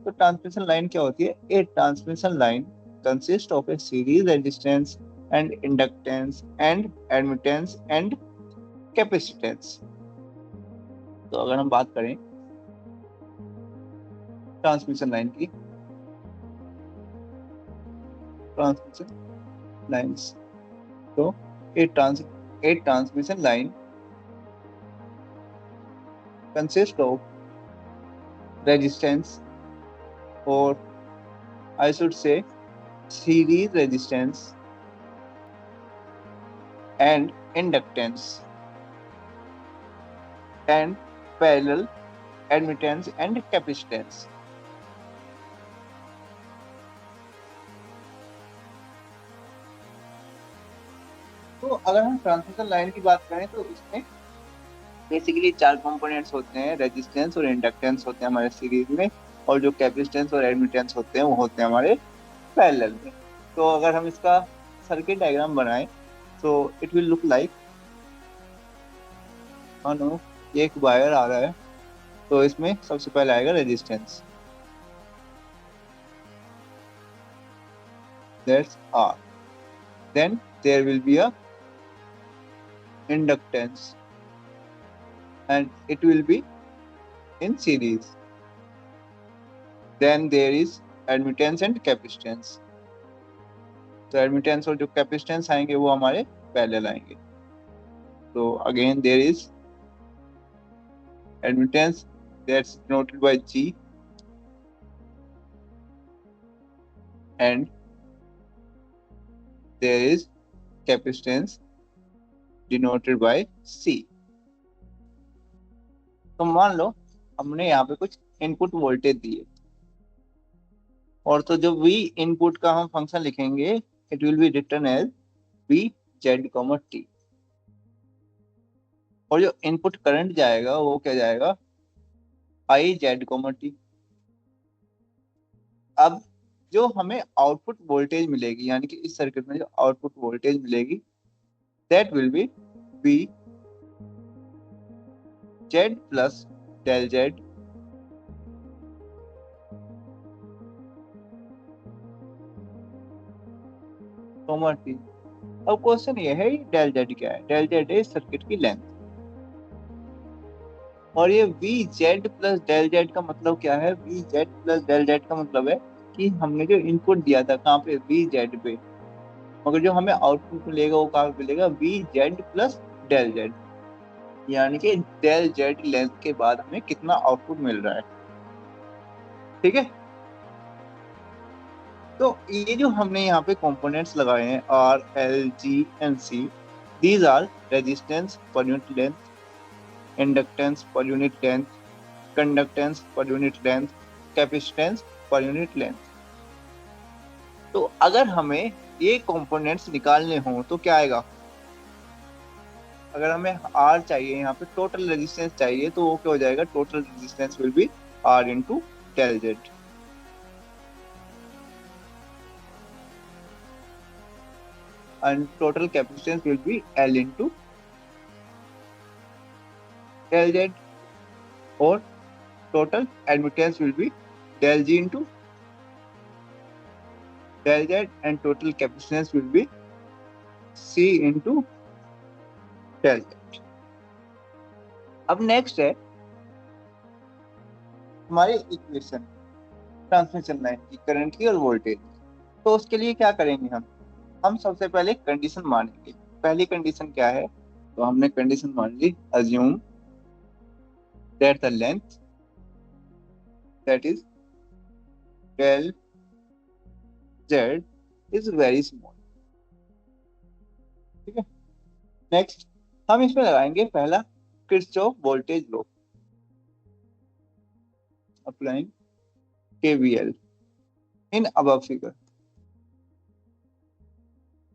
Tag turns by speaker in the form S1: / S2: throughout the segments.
S1: तो transmission line क्या होती है? A transmission line consist of a series resistance and inductance and admittance and capacitance. तो अगर हम बात करें ट्रांसमिशन लाइन की, ट्रांसमिशन लाइन्स, तो a transmission line consist of resistance, और I should say series resistance and inductance and parallel admittance and capacitance। तो अगर हम ट्रांसमिशन लाइन की बात करें तो इसमें बेसिकली 4 कंपोनेंट्स होते हैं, रेजिस्टेंस और इंडक्टेंस होते हैं हमारे सीरीज में, और जो कैपेसिटेंस और एडमिटेंस होते हैं वो होते हैं हमारे पैरेलल में। तो अगर हम इसका सर्किट डायग्राम बनाएं तो इट विल लुक लाइक, मानो ये एक वायर आ रहा है, तो इसमें सबसे पहले आएगा resistance, that's R, then there will be a inductance and it will be in series, then there is admittance and capacitance। तो एडमिटेंस और जो कैपेसिटेंस आएंगे वो हमारे पैरेलल आएंगे। तो again there is admittance, that's denoted by G, and there is capacitance denoted by C। तो मान लो हमने यहाँ पे कुछ इनपुट वोल्टेज दिए, और तो जो V इनपुट का हम फंक्शन लिखेंगे, it will be written as V Z, T, और जो इनपुट करंट जाएगा वो क्या जाएगा? I Z, T। अब जो हमें आउटपुट वोल्टेज मिलेगी, यानी कि इस सर्किट में जो आउटपुट वोल्टेज मिलेगी, that will be V Z plus del Z T। अब क्वेश्चन ये है, डेल Z क्या है? डेल Z है इस सर्किट की लेंथ, और ये VZ प्लस डेल Z का मतलब क्या है? VZ प्लस डेल Z का मतलब है कि हमने जो इनपुट दिया था कहाँ पे? VZ पे, मगर जो हमें आउटपुट मिलेगा वो कहाँ पे मिलेगा? VZ प्लस डेल Z, यानी कि डेल Z लेंथ के बाद हमें कितना आउटपुट मिल रहा है। ठीक है, तो ये जो हमने यहाँ पे कंपोनेंट्स लगाए हैं R, L, G and C, these are resistance per unit length, inductance per unit length, conductance per unit length, capacitance per unit length। तो अगर हमें ये कंपोनेंट्स निकालने हो तो क्या आएगा? अगर हमें R चाहिए, यहाँ पे टोटल रेजिस्टेंस चाहिए, तो वो क्या हो जाएगा? Total resistance will be R into del Z, and total capacitance will be L into del Z, or total admittance will be del G into del Z, and total capacitance will be C into del Z। अब next है हमारी equation transmission line की, current की और voltage. तो उसके लिए क्या करेंगे? हम सबसे पहले कंडीशन मानेंगे। पहली कंडीशन क्या है? तो हमने कंडीशन मान ली, assume that the length that is del Z is very small. ठीक है, नेक्स्ट हम इसमें लगाएंगे पहला Kirchhoff voltage law, applying KVL in above figure.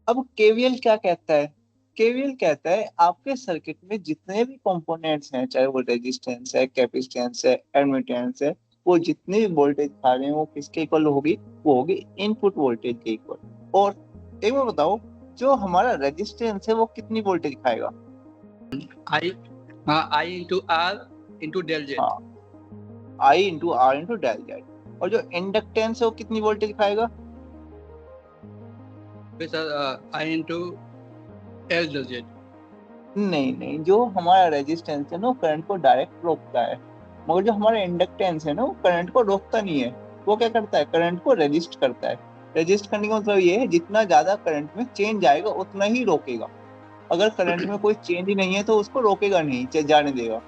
S1: अब KVL क्या कहता है? KVL कहता है आपके सर्किट में जितने भी कंपोनेंट्स हैं, चाहे वो रेजिस्टेंस है, कैपेसिटेंस है, एडमिटेंस है, वो जितने भी वोल्टेज खा रहे हैं वो किसके इक्वल होगी? वो होगी इनपुट वोल्टेज के इक्वल। और एक बार बताओ, जो हमारा रेजिस्टेंस है वो कितनी वोल्टेज खाएगा?
S2: I into R into del Z।
S1: हाँ, I into R into del Z। और जो इंडक्टेंस है वो कितनी वोल्टेज दिखाएगा?
S2: Sir I into L does it.
S1: नहीं नहीं, जो हमारा रेजिस्टेंस है ना वो करंट को डायरेक्ट रोकता है, मगर जो हमारा इंडक्टेंस है ना वो करंट को रोकता नहीं है। वो क्या करता है? करंट को रेजिस्ट करता है। रेजिस्ट करने का मतलब ये है जितना ज्यादा करंट में चेंज आएगा उतना ही रोकेगा। अगर करंट में कोई चेंज ही नहीं है तो उसको रोकेगा नहीं, जाने देगा।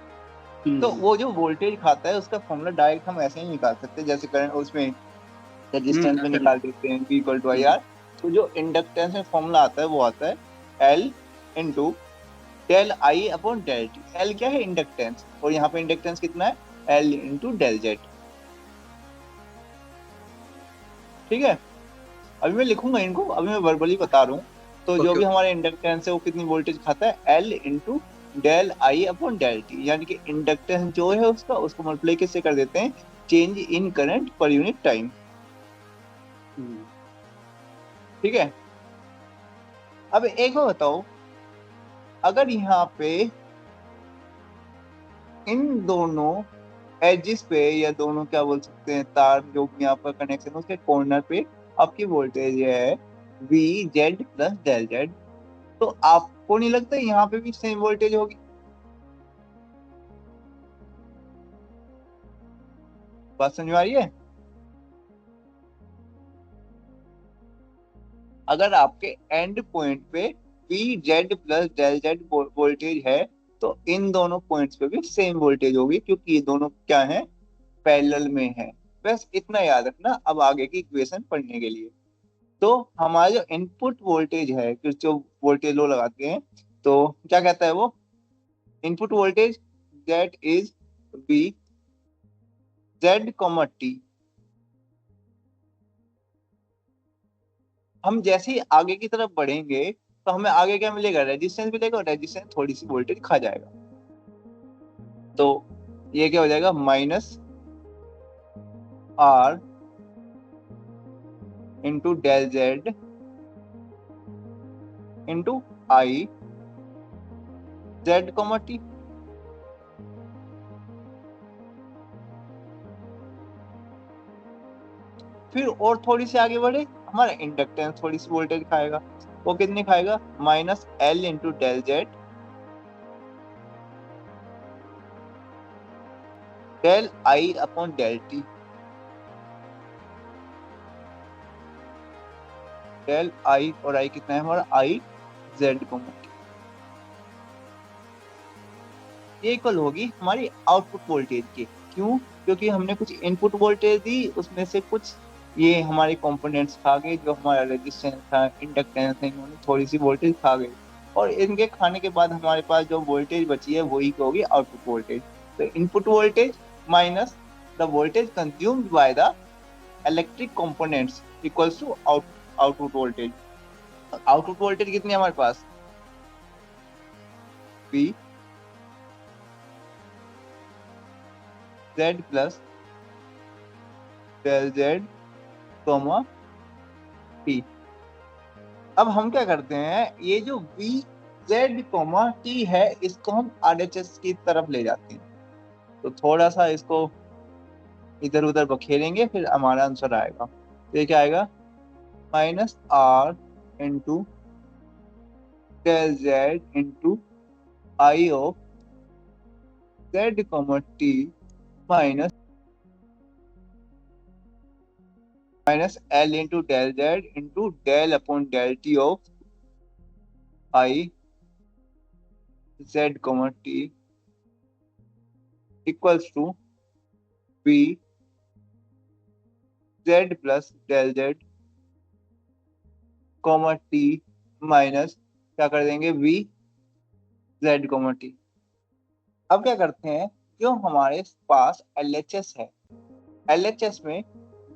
S1: तो वो जो वोल्टेज खाता है उसका फॉर्मूला डायरेक्ट हम ऐसे ही निकाल सकते हैं, जैसे करंट उसमें रेजिस्टेंस में
S2: ऐसे।
S1: निकाल देते हैं V equal to I R. तो जो इंडक्टेंस में फॉर्मूला आता है वो आता है L into del I upon del T. L क्या है? इंडक्टेंस, और यहाँ पे इंडक्टेंस कितना है? L into del Z. ठीक है, अभी मैं लिखूंगा इनको, अभी मैं वर्बली बता रहा हूँ। तो जो
S2: ओके
S1: भी
S2: ओके।
S1: हमारे इंडक्टेंस है वो कितनी वोल्टेज खाता है? L into del I upon del T, यानी कि इंडक्टेंस जो है उसका, उसको मल्टीप्लाई किससे कर देते हैं? Change in current per unit time. ठीक है, अब एक बार बताओ, अगर यहाँ पे इन दोनों एजिस पे, या दोनों क्या बोल सकते हैं, तार जो भी यहाँ पर कनेक्शन है उसके कॉर्नर पे आपकी वोल्टेज है V Z plus del Z, तो आपको नहीं लगता यहाँ पे भी सेम वोल्टेज होगी? बात समझ में आ रही है? अगर आपके एंड पॉइंट पे V Z plus del Z voltage है, तो इन दोनों पॉइंट्स पे भी सेम वोल्टेज होगी, क्योंकि ये दोनों क्या है? पैरेलल में है। बस इतना याद रखना अब आगे की इक्वेशन पढ़ने के लिए। तो हमारा जो इनपुट वोल्टेज है, कि जो वोल्टेज लो लगाते हैं, तो क्या कहता है वो? Input voltage that is we Z comma T. हम जैसे ही आगे की तरफ बढ़ेंगे तो हमें आगे क्या मिलेगा? रेजिस्टेंस मिलेगा, और रेजिस्टेंस थोड़ी सी वोल्टेज खा जाएगा। तो ये क्या हो जाएगा? Minus R into del Z into I Z comma T. फिर और थोड़ी सी आगे बढ़े, हमारा इंडक्टेंस थोड़ी सी वोल्टेज खाएगा। वो कितनी खाएगा? Minus L into del Z del I upon del T. Del I और आई कितना है हमारा? I Z comma T. ये इक्वल होगी हमारी आउटपुट वोल्टेज के। क्यों? क्योंकि हमने कुछ इनपुट वोल्टेज दी, उसमें से कुछ ये हमारे कंपोनेंट्स खा गए, जो हमारा रेजिस्टेंस था, इंडक्टेंस था, इन्होंने थोड़ी सी वोल्टेज खा गई। और इनके खाने के बाद हमारे पास जो वोल्टेज बची है वही होगी आउटपुट वोल्टेज। तो input voltage minus the voltage consumed by the electric components equals to output voltage. Output voltage कितनी है हमारे पास? P Z plus del Z comma T. अब हम क्या करते हैं, ये जो वी जेड कॉमा टी है इसको हम आरएचएस की तरफ ले जाते हैं। तो थोड़ा सा इसको इधर उधर बखेरेंगे, फिर हमारा आंसर आएगा। तो ये क्या आएगा? Minus R into del Z into I of Z comma T minus minus L into del Z into del upon del T of I Z comma T equals to B Z plus del Z comma T minus क्या कर देंगे? V Z comma T. अब क्या करते हैं, जो हमारे पास एलएचएस है, एलएचएस में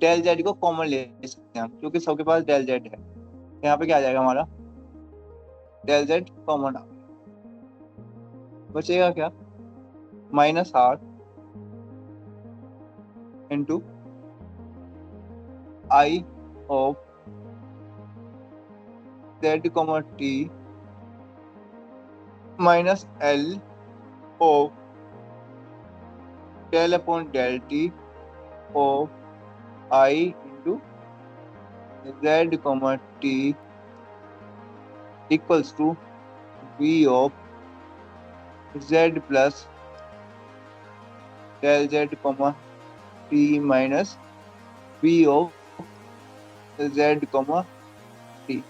S1: डेल जेड को कॉमन ले सकते हैं हम, क्योंकि सबके पास डेल जेड है। यहाँ पे क्या आ जाएगा हमारा? डेल जेड कॉमन आ गया। बचेगा क्या? Minus R into I of Z comma T minus L of del upon del T of I into Z comma T equals to V of Z plus del Z comma T minus V of Z comma T.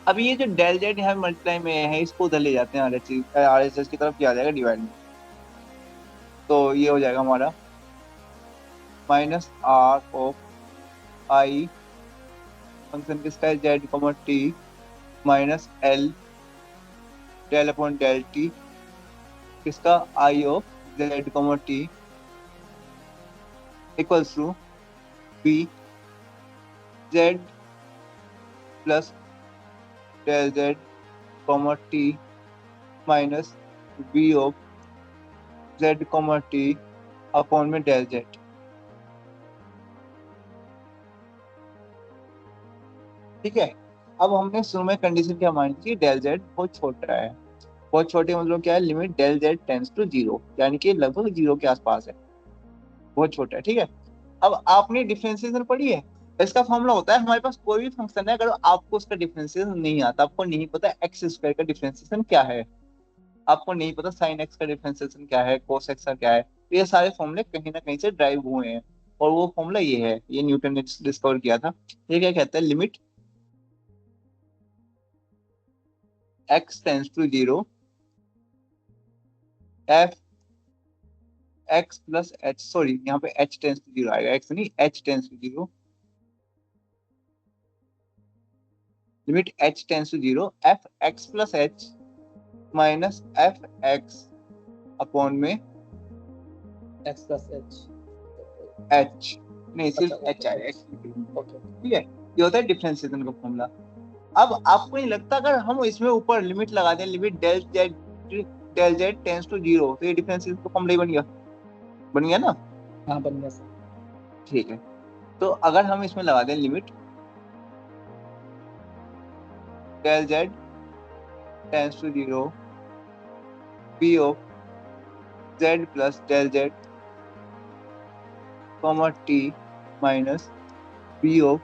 S1: अब ये जो del Z यहाँ multiply में है इसको उधर ले जाते हैं आर एस एस की तरफ किया जाएगा डिवाइड में, तो ये हो जाएगा हमारा minus R of I function किसका है Z comma T minus L del upon del T किसका I of Z comma T equals to B Z plus del Z comma T minus B of Z comma T upon में del Z. ठीक है, अब हमने शुरू में condition क्या मानी थी, डेल जेड बहुत छोटा है, बहुत छोटे मतलब क्या है, limit del Z tends to zero, यानी कि लगभग जीरो के आसपास है, बहुत छोटा है। ठीक है, अब आपने डिफरेंशिएशन पढ़ी है, इसका फॉर्मूला होता है हमारे पास कोई भी फंक्शन है, अगर आपको उसका डिफरेंशिएशन नहीं आता, आपको नहीं पता एक्स स्क्वायर का डिफरेंशिएशन क्या है, आपको नहीं पता साइन एक्स का डिफरेंशिएशन क्या है, कोस एक्स का क्या है, तो ये सारे फॉर्मूले कहीं ना कहीं से ड्राइव हुए हैं, और वो फॉर्मूला ये है, ये न्यूटन ने डिस्कवर किया था। ये क्या कहता है, limit x tends to zero f x plus h, sorry यहाँ पे h टेंड्स टू जीरो आएगा, x नहीं h tends to zero, limit h tends to zero f x plus h minus f x upon में
S3: x plus h
S1: h, नहीं सिर्फ h आएगा x। ठीक है, ये होता है डिफरेंशिएशन का फॉर्मूला। अब आपको नहीं लगता अगर हम इसमें ऊपर लिमिट लगा दें, limit del Z tends to zero, तो ये डिफरेंशिएशन का फॉर्मूला ही बन गया ना?
S3: हाँ बन गया सर।
S1: ठीक है, तो अगर हम इसमें लगा दें limit del Z tends to zero B of Z plus del Z comma T minus B of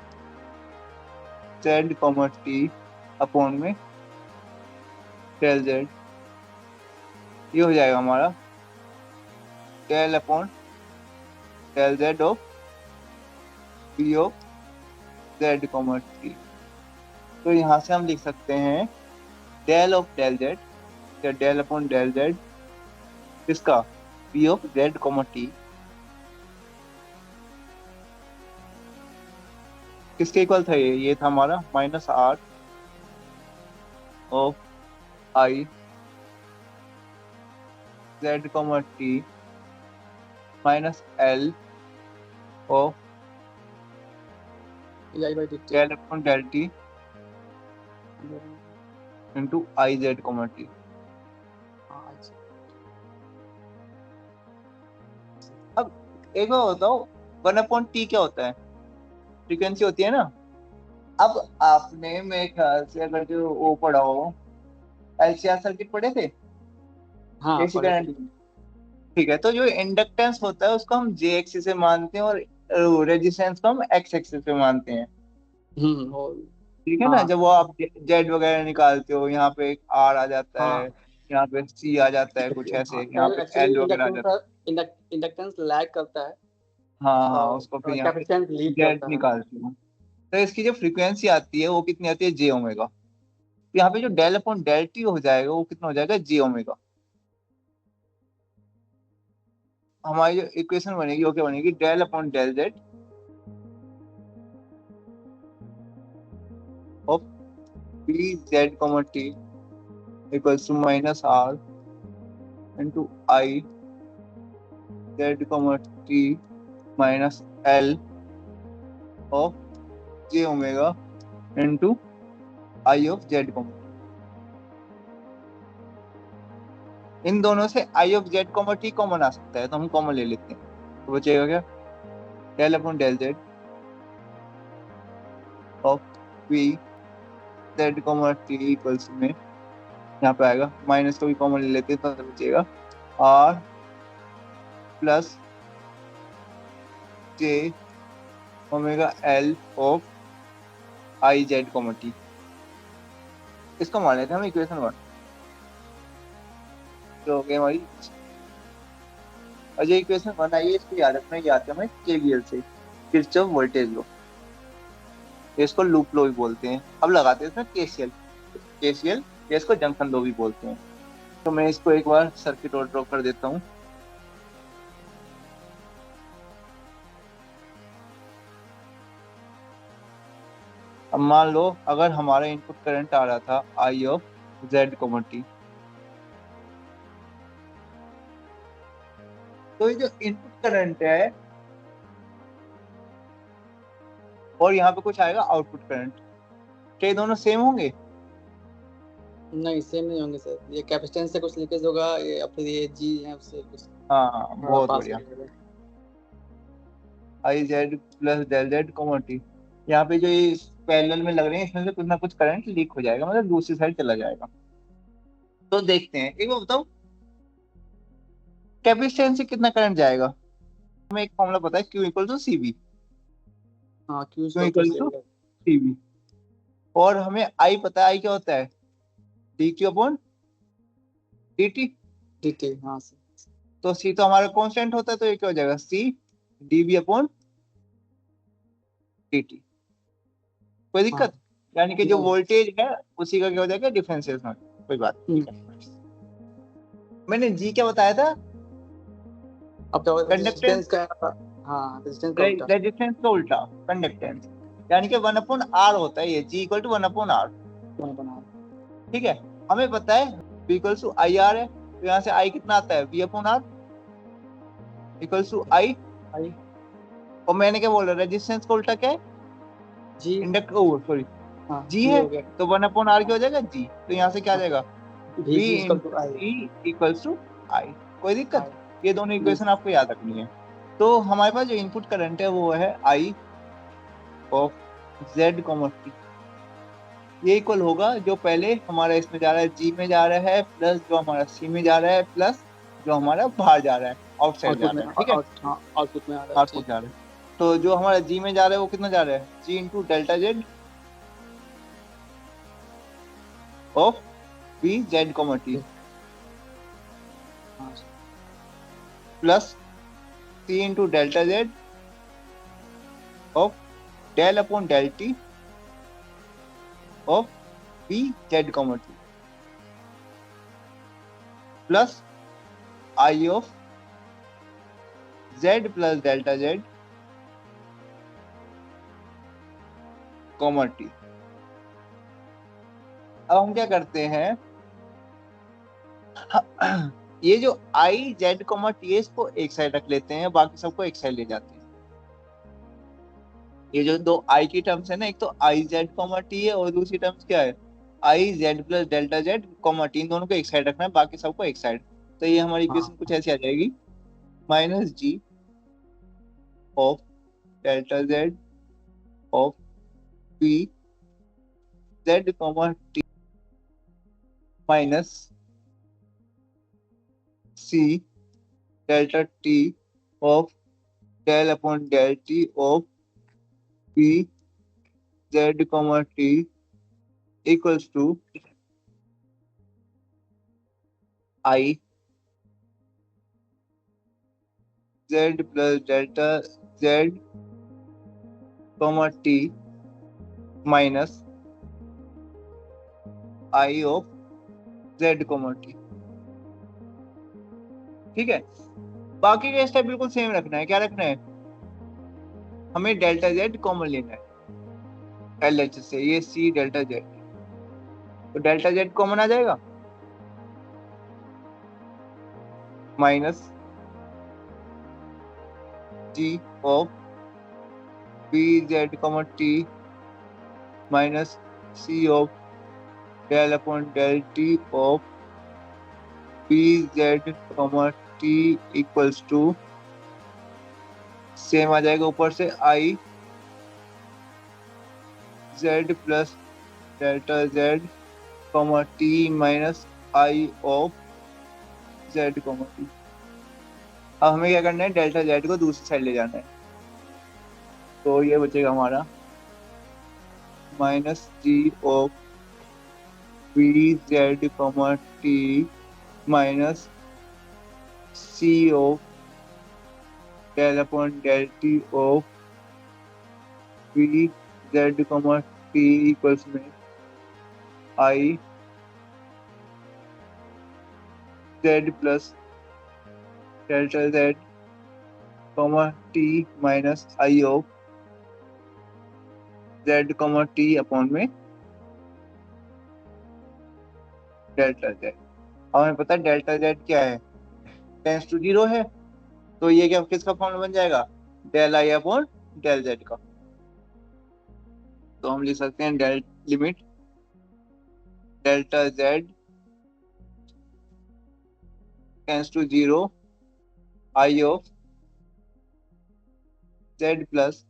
S1: Z comma T upon में डेल जेड, ये हो जाएगा हमारा del upon del Z of B of Z comma T. तो यहाँ से हम लिख सकते हैं डेल ऑफ डेल जेड या डेल अपॉन डेल जेड किसका, B of Z comma T किसके इक्वल था, ये था हमारा minus R of I Z comma T minus L of del upon del T into I Z comma T. अब एक बार बताओ, 1/t क्या होता है, फ्रीक्वेंसी होती है ना। अब आपने मेरे ख्याल से अगर जो वो पढ़ा हो एलसीआर सर्किट पढ़े थे,
S3: हाँ
S1: एसी करंट, ठीक है, तो जो इंडक्टेंस होता है उसको हम जे एक्सिस से मानते हैं और रेजिस्टेंस को हम एक्स एक्सिस पे मानते हैं। ठीक है ना, जब वो आप जेड वगैरह निकालते हो, यहाँ पे एक आर आ जाता है, यहाँ पे सी आ जाता है, कुछ ऐसे यहाँ पे एल वगैरह आ जाता है,
S3: इंडक्टेंस लैग करता है।
S1: हाँ, उसको फिर यहाँ पे जेड निकालते हो, तो इसकी जो फ्रीक्वेंसी आती है वो कितनी आती है, जे ओमेगा। यहाँ पे जो डेल अपॉन डेल टी हो जाएगा वो कितना हो जाएगा, जे ओमेगा। हमारी जो इक्वेशन बनेगी वो क्या बनेगी, del upon del Z of B Z comma T equals to minus R into I Z comma T minus L of J omega into I of Z comma. इन दोनों से I of Z comma T common आ सकता है, तो हम common ले लेते हैं, तो बचेगा क्या, del upon del Z of B Z comma T equals में यहाँ पे आएगा, माइनस को भी कॉमन ले लेते हैं तो बचेगा R plus J omega L of I Z comma T. इसको मान लेते हैं हम इक्वेशन 1, जो हो गई हमारी। और जो इक्वेशन 1 आई है इसको याद रखना, ये आते हैं हमें केवीएल से, किरचॉफ वोल्टेज लॉ। इसको लूप लॉ भी बोलते हैं। अब लगाते हैं इसमें केसीएल। केसीएल या इसको जंक्शन लॉ भी बोलते हैं। तो मैं इसको एक बार सर्किट और ड्रॉ कर देता हूँ। अब मान लो अगर हमारा इनपुट करंट आ रहा था आई ऑफ जेड कॉमा टी, तो ये जो इनपुट करंट है और यहाँ पे कुछ आएगा आउटपुट करंट, क्या ये दोनों सेम होंगे?
S3: नहीं, सेम नहीं होंगे सर। ये कैपेसिटेंस से कुछ लीकेज होगा, ये या फिर ये जी है उससे कुछ
S1: हाँ बहुत
S3: पास
S1: बढ़िया।
S3: करेगा।
S1: I Z plus del Z comma T, यहाँ पे जो ये पैरेलल में लग रहे हैं इसमें से कुछ ना कुछ करंट लीक हो जाएगा, मतलब दूसरी साइड चला जाएगा। तो देखते हैं, एक बार बताओ कैपेसिटेंस से कितना करंट जाएगा? हमें एक फॉर्मूला पता है, Q equal to C B.
S3: हाँ, Q
S1: Q
S3: equal to
S1: equal to C B. और हमें आई पता है, आई क्या होता है? D Q upon D T.
S3: dt। हाँ सर।
S1: तो सी तो हमारा कांस्टेंट होता है, तो ये क्या हो जाएगा? C D B upon D T. कोई दिक्कत? यानी कि जो
S3: नहीं।
S1: वोल्टेज है उसी का क्या हो जाएगा? डिफरेंशिएशन। कोई बात नहीं। मैंने जी क्या बताया था?
S3: अब तो
S1: कंडक्टेंस,
S3: रेजिस्टेंस का, हाँ रेजिस्टेंस का उल्टा।
S1: रेजिस्टेंस का उल्टा कंडक्टेंस, यानी कि 1 अपॉन आर होता है ये। G equal to 1 upon R.
S3: बना।
S1: ठीक है, हमें पता है V equals to I R है, तो यहाँ से आई कितना आता है? V upon R equals to I. और मैंने क्या बोला, रेजिस्टेंस का उल्टा क्या है?
S3: जी।
S1: इंडक्टर, सॉरी
S3: हाँ,
S1: जी है, तो 1 अपॉन आर क्या हो जाएगा? जी। तो यहाँ से क्या आ जाएगा? V इक्वल्स टू आई। कोई दिक्कत? ये दोनों इक्वेशन आपको याद रखनी है। तो हमारे पास जो इनपुट करंट है वो है आई ऑफ जेड कॉमा टी। ये इक्वल होगा जो पहले हमारा इसमें जा रहा है जी में जा रहा है, प्लस जो हमारा सी में जा रहा है, प्लस जो हमारा बाहर जा रहा है, आउटसाइड जा रहा है। ठीक है,
S3: आउटपुट में आ रहा है।
S1: आउटपुट जा रहा है। तो जो हमारा जी में जा रहा है वो कितना जा रहा है? G into delta Z of B Z comma T, plus C into delta Z of del upon del T of B Z comma T, plus I of Z plus delta Z comma T. अब हम क्या करते हैं, ये जो आई Z comma T है इसको एक साइड रख लेते हैं, बाकी सबको एक साइड ले जाते हैं। ये जो दो आई की टर्म्स है ना, एक तो आई जेड कॉमा टी है और दूसरी टर्म्स क्या है? I Z plus delta Z comma T. इन दोनों को एक साइड रखना है, बाकी सबको एक साइड। तो ये हमारी इक्वेशन कुछ ऐसी आ जाएगी, minus G of delta Z of P Z comma T minus C delta T of del upon del T of P Z comma T equals to I Z plus delta Z comma T minus I of Z comma T. ठीक है, बाकी का step बिल्कुल same रखना है। क्या रखना है? हमें डेल्टा जेड कॉमन लेना है एल एच से, ये सी डेल्टा जेड, तो डेल्टा जेड कॉमन आ जाएगा, minus G of B Z common T minus C of del upon del T of B Z common T equals to, same आ जाएगा ऊपर से, I Z plus delta Z comma T minus I of Z comma T. अब हमें क्या करना है? Delta Z को दूसरी साइड ले जाना है। तो ये बचेगा हमारा minus G of V Z comma T minus C of del upon del T of V Z comma T equals में I Z plus delta Z comma T minus I of Z comma T upon में delta Z. हमें पता है delta Z क्या है, tense to zero है, तो ये क्या किसका फॉर्मूला बन जाएगा, del I upon del Z का। तो हम लिख सकते हैं del limit delta Z tends to zero I of Z plus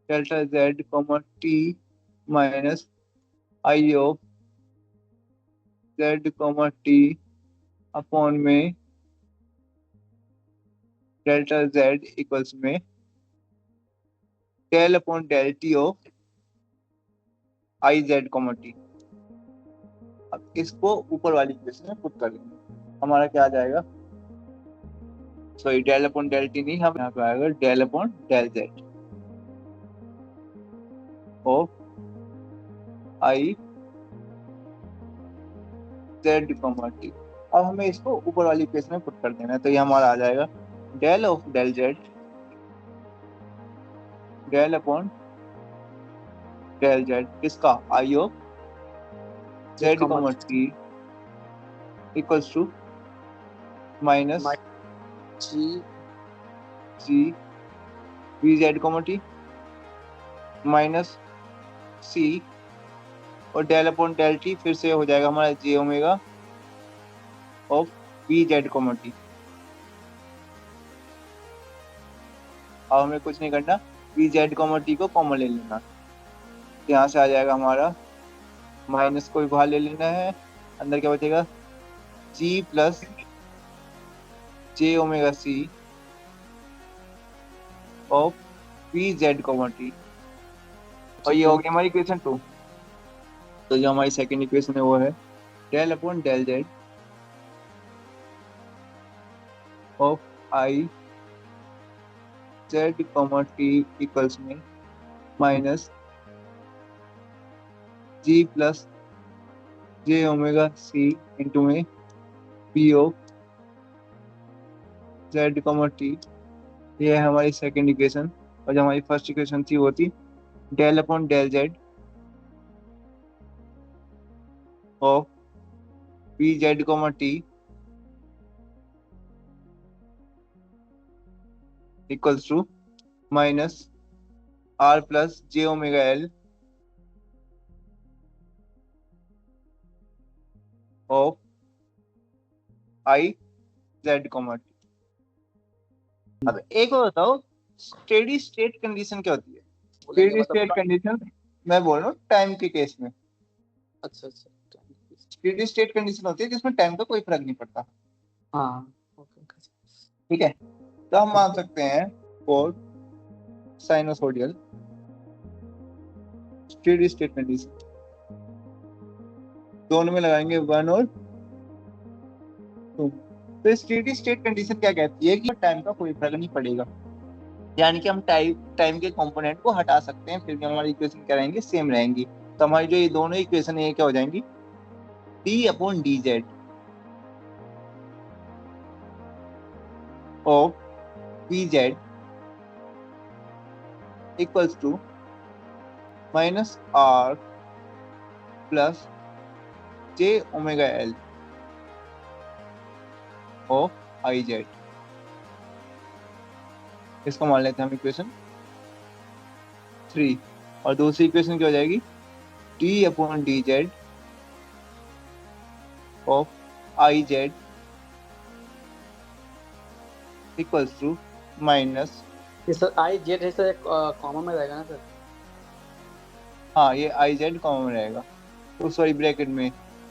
S1: delta Z comma T minus I of Z comma T upon में डेल्टा जेड इक्वल्स में del upon del T of I Z comma T. अब इसको ऊपर वाली equation में put कर देंगे, हमारा क्या आ जाएगा, sorry del upon del T नहीं, हम यहाँ पे आएगा del upon del Z of I Z comma T. अब हमें इसको ऊपर वाली इक्वेशन में पुट कर देना है, तो ये हमारा आ जाएगा del of del Z del upon del Z किसका, I of Z comma T equals to minus
S3: G
S1: G V Z comma T minus C और डेल अपॉन डेल टी फिर से हो जाएगा हमारा J omega of V Z comma T. अब हमें कुछ नहीं करना, वी जेड कॉमा टी को कॉमन ले लेना, यहाँ से आ जाएगा हमारा माइनस को भी बाहर ले लेना है, अंदर क्या बचेगा G plus J omega C of V Z comma T. और ये हो गया हमारी इक्वेशन 2। तो जो हमारी सेकंड इक्वेशन है वो है del upon del Z of I Z comma T equals में minus G plus J omega C into में P of Z comma T. ये है हमारी सेकंड इक्वेशन। और जो हमारी फर्स्ट इक्वेशन थी वो थी del upon del Z of V Z comma T equals to minus R plus J omega L of I Z comma T. अब एक और बताओ, स्टेडी स्टेट कंडीशन क्या होती है? स्टेडी स्टेट कंडीशन मैं बोल रहा हूँ टाइम के केस में।
S3: अच्छा
S1: स्टेडी स्टेट कंडीशन होती है जिसमें टाइम का कोई फर्क नहीं पड़ता।
S3: हाँ
S1: ठीक है, तो हम मान सकते हैं for sinusoidal steady state condition, दोनों में लगाएंगे 1 और 2। तो स्टेडी स्टेट कंडीशन क्या कहती है कि टाइम का कोई फर्क नहीं पड़ेगा, यानी कि हम टाइम के कंपोनेंट को हटा सकते हैं, फिर भी हमारी इक्वेशन क्या रहेंगी, सेम रहेंगी। तो हमारी जो ये दोनों इक्वेशन है ये क्या हो जाएंगी, D upon D Z of V Z equals to minus R plus J omega L of I Z. इसको मान लेते हैं हम इक्वेशन 3। और दूसरी इक्वेशन क्या हो जाएगी, D upon D Z of I Z equals to minus,
S3: ये सर आई जेड है सर, कॉमन में रहेगा ना सर?
S1: हाँ ये आई जेड कॉमन में रहेगा, तो सॉरी ब्रैकेट में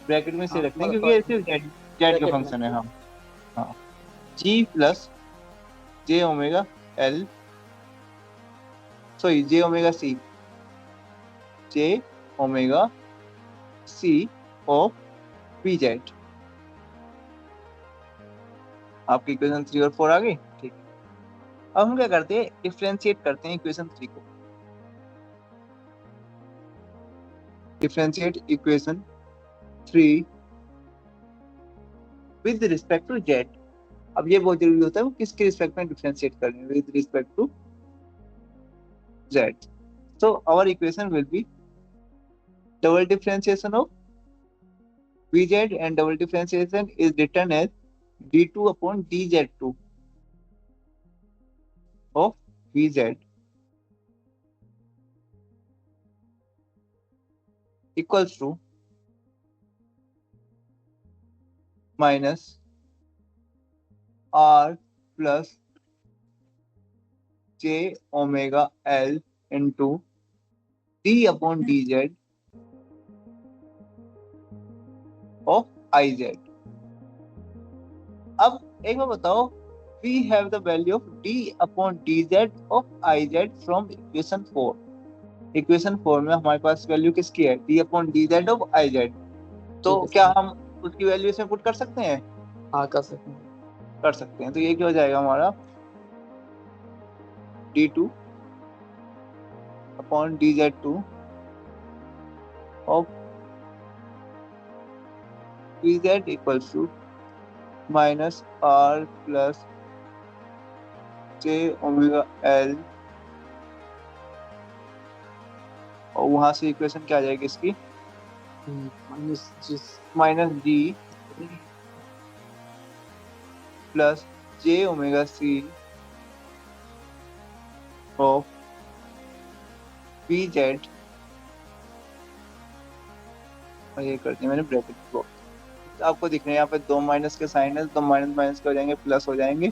S1: से
S3: हाँ,
S1: रखते हैं क्योंकि ये सिर्फ जेड का फंक्शन है। हाँ G plus J omega L sorry J omega C of V Z. आपकी इक्वेशन 3 और 4 आ गई, ठीक है। अब हम क्या करते हैं, डिफरेंशिएट करते हैं इक्वेशन 3 को। Differentiate equation 3 with respect to Z. अब ये बहुत जरूरी होता है, वो किसके रिस्पेक्ट में डिफरेंशिएट कर रहे हैं, with respect to Z. So our equation will be double differentiation of Vz and double differentiation is written as d2 upon dz2 of Vz equals to minus r plus j omega l into d upon dz of Iz। अब एक बार बताओ, we have the value of d upon dz of Iz from equation 4। Equation 4 में हमारे पास value किसकी है, d upon dz of Iz। तो
S3: ठीक है
S1: क्या
S3: सर।
S1: हम उसकी वैल्यू इसमें पुट कर सकते हैं?
S3: हाँ कर सकते हैं।
S1: कर सकते हैं। तो ये क्या हो जाएगा हमारा d2 upon dz2 of Vz equals to minus r plus j omega l, और वहां से इक्वेशन क्या आ जाएगी इसकी, minus G plus j omega c of Vz। और ये कर दिया मैंने ब्रैकेट को, आपको दिख रहे हैं यहाँ पे दो माइनस के साइन है, तो माइनस माइनस के हो जाएंगे प्लस हो जाएंगे।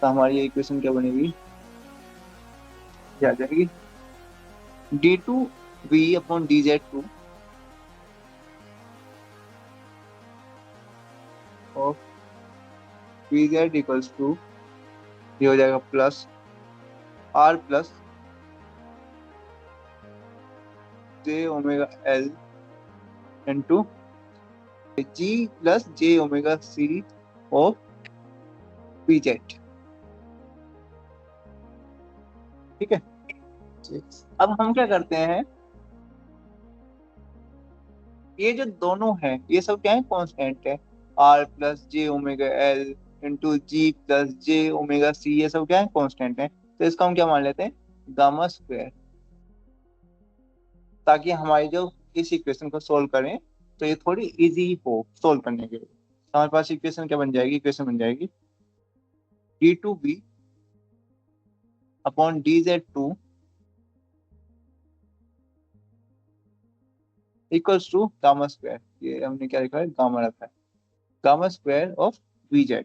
S1: तो हमारी ये इक्वेशन क्या बनेगी, क्या आ जाएगी, d2v upon dz2 of Vz equals to, ये हो जाएगा plus r plus j omega l into g plus j omega c of Vz। ठीक है।
S3: ठीक।
S1: अब हम क्या करते हैं, ये जो दोनों हैं ये सब क्या है, कांस्टेंट है, r plus J omega L into जी प्लस जे ओमेगा सी, ये सब क्या है, कांस्टेंट है। तो इसका हम क्या मान लेते हैं, गामा स्क्वायर, ताकि हमारी जो इस इक्वेशन को सोल्व करें तो ये थोड़ी इजी हो सोल्व करने के लिए। तो हमारे पास इक्वेशन क्या बन जाएगी, इक्वेशन बन जाएगी d2b upon dz2 equals to gamma square, ये हमने क्या लिखा है, गामा रखा है, गामा स्क्वायर ऑफ Vz।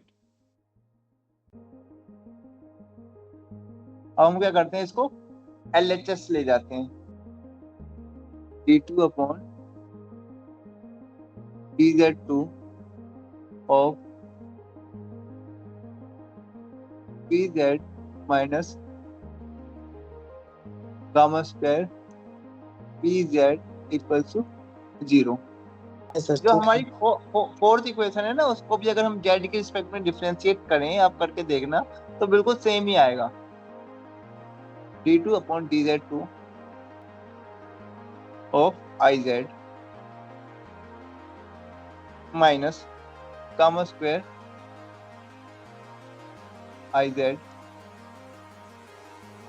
S1: अब हम क्या करते हैं, इसको LHS ले जाते हैं, d2 upon dz2 of Vz minus gamma square Vz equals to 0। जो हमारी फोर्थ इक्वेशन है ना, उसको भी अगर हम जेड के रिस्पेक्ट में डिफरेंशिएट करें, आप करके देखना तो बिल्कुल सेम ही आएगा, d2 upon dz2 of Iz minus gamma square Iz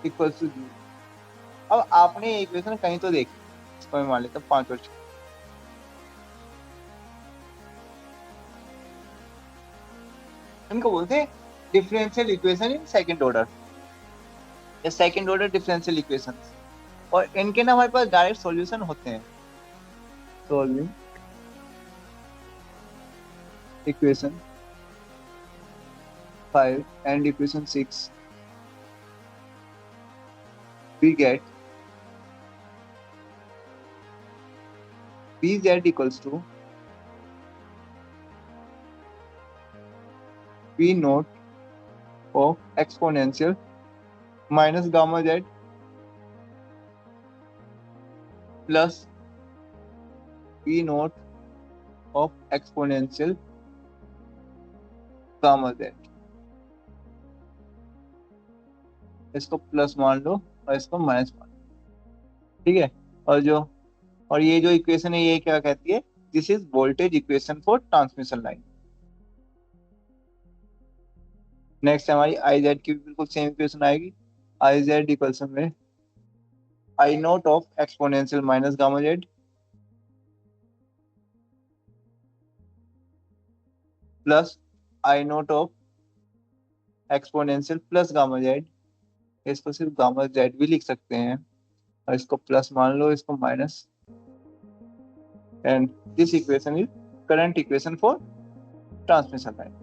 S1: equals to 0। अब आपने ये इक्वेशन कहीं तो देखी, इसको मैं मान लेता हूँ 5 और 6। इनको बोलते हैं differential equation in second order या सेकंड ऑर्डर डिफरेंशियल इक्वेशंस, और इनके ना हमारे पास डायरेक्ट सॉल्यूशन होते हैं। Solving equation 5 and equation 6 we get Vz equals to V naught of exponential minus gamma z plus P note of exponential gamma Z. इसको plus मान लो और इसको माइनस मान लो, ठीक है। और ये जो इक्वेशन है ये क्या कहती है, this is voltage equation for transmission line. Next हमारी आई जेड की भी बिल्कुल सेम इक्वेशन आएगी। आई जेड इक्वेशन में I naught of exponential minus gamma Z plus I naught of exponential plus gamma Z. इसको सिर्फ गामा जेड भी लिख सकते हैं, और इसको प्लस मान लो, इसको minus, and this equation is current equation for transmission line.